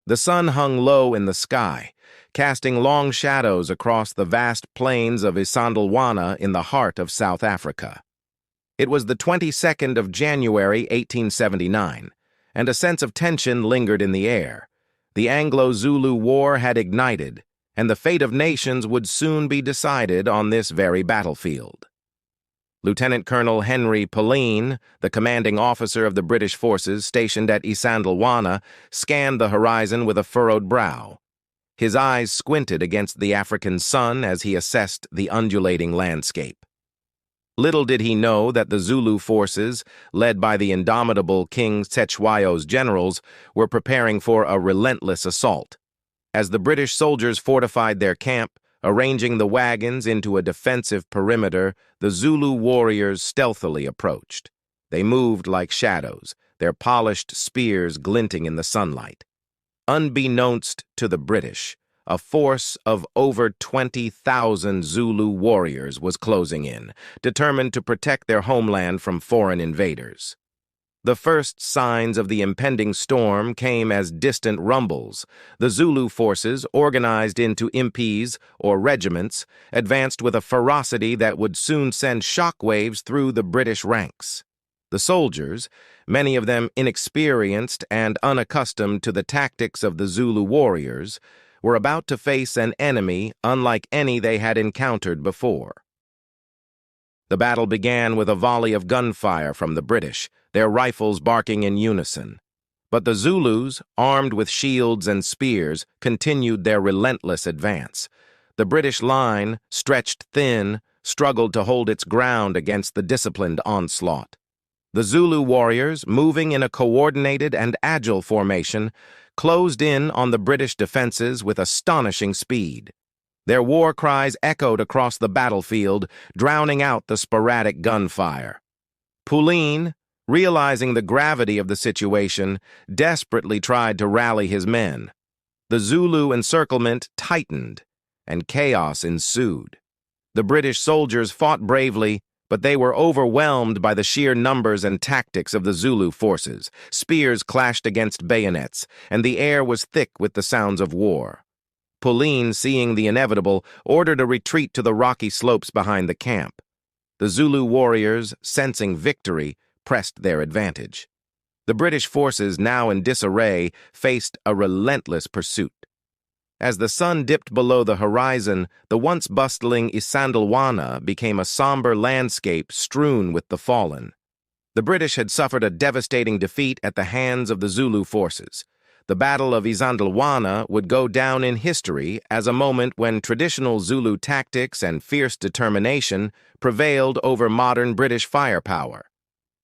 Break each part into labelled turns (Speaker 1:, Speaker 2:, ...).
Speaker 1: The sun hung low in the sky, casting long shadows across the vast plains of Isandlwana in the heart of South Africa. It was the 22nd of January, 1879, and a sense of tension lingered in the air. The Anglo-Zulu War had ignited, and the fate of nations would soon be decided on this very battlefield. Lieutenant Colonel Henry Pauline, the commanding officer of the British forces stationed at Isandlwana, scanned the horizon with a furrowed brow. His eyes squinted against the African sun as he assessed the undulating landscape. Little did he know that the Zulu forces, led by the indomitable King Cetshwayo's generals, were preparing for a relentless assault. As the British soldiers fortified their camp, arranging the wagons into a defensive perimeter, the Zulu warriors stealthily approached. They moved like shadows, their polished spears glinting in the sunlight. Unbeknownst to the British, a force of over 20,000 Zulu warriors was closing in, determined to protect their homeland from foreign invaders. The first signs of the impending storm came as distant rumbles. The Zulu forces, organized into impis or regiments, advanced with a ferocity that would soon send shockwaves through the British ranks. The soldiers, many of them inexperienced and unaccustomed to the tactics of the Zulu warriors, were about to face an enemy unlike any they had encountered before. The battle began with a volley of gunfire from the British, their rifles barking in unison. But the Zulus, armed with shields and spears, continued their relentless advance. The British line, stretched thin, struggled to hold its ground against the disciplined onslaught. The Zulu warriors, moving in a coordinated and agile formation, closed in on the British defenses with astonishing speed. Their war cries echoed across the battlefield, drowning out the sporadic gunfire. Pauline, realizing the gravity of the situation, desperately tried to rally his men. The Zulu encirclement tightened, and chaos ensued. The British soldiers fought bravely, but they were overwhelmed by the sheer numbers and tactics of the Zulu forces. Spears clashed against bayonets, and the air was thick with the sounds of war. Pauline, seeing the inevitable, ordered a retreat to the rocky slopes behind the camp. The Zulu warriors, sensing victory, pressed their advantage. The British forces, now in disarray, faced a relentless pursuit. As the sun dipped below the horizon, the once bustling Isandlwana became a somber landscape strewn with the fallen. The British had suffered a devastating defeat at the hands of the Zulu forces. The Battle of Isandlwana would go down in history as a moment when traditional Zulu tactics and fierce determination prevailed over modern British firepower.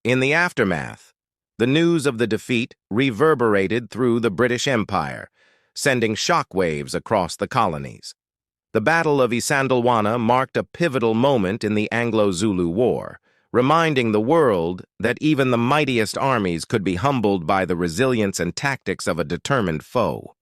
Speaker 1: In the aftermath, the news of the defeat reverberated through the British Empire, sending shockwaves across the colonies. The Battle of Isandlwana marked a pivotal moment in the Anglo-Zulu War, reminding the world that even the mightiest armies could be humbled by the resilience and tactics of a determined foe.